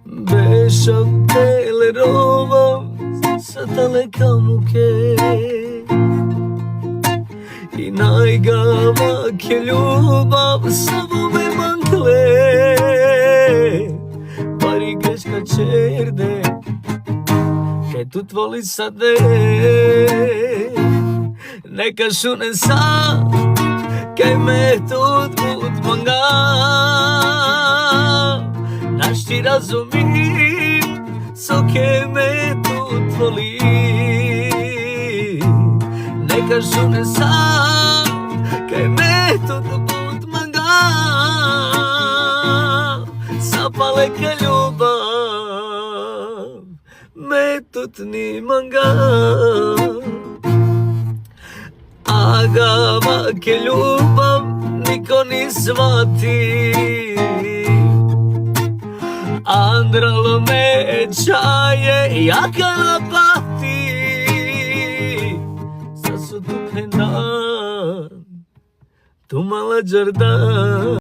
Beshamte le rovam Sataleka muke I najgava ke ljubav Samo me mangle Pari greška čerde Kaj tu tvoli sade Neka šune sa Kaj me tut but manga Naši razumim So ke me tut voli Neka šune sa Kaj me tut but manga Sapale ka ljubav Me tut ni manga Agava ke ljubav niko ni shvati Andralo me čaje jaka napati Sa su tu pendan Tu mala Jordan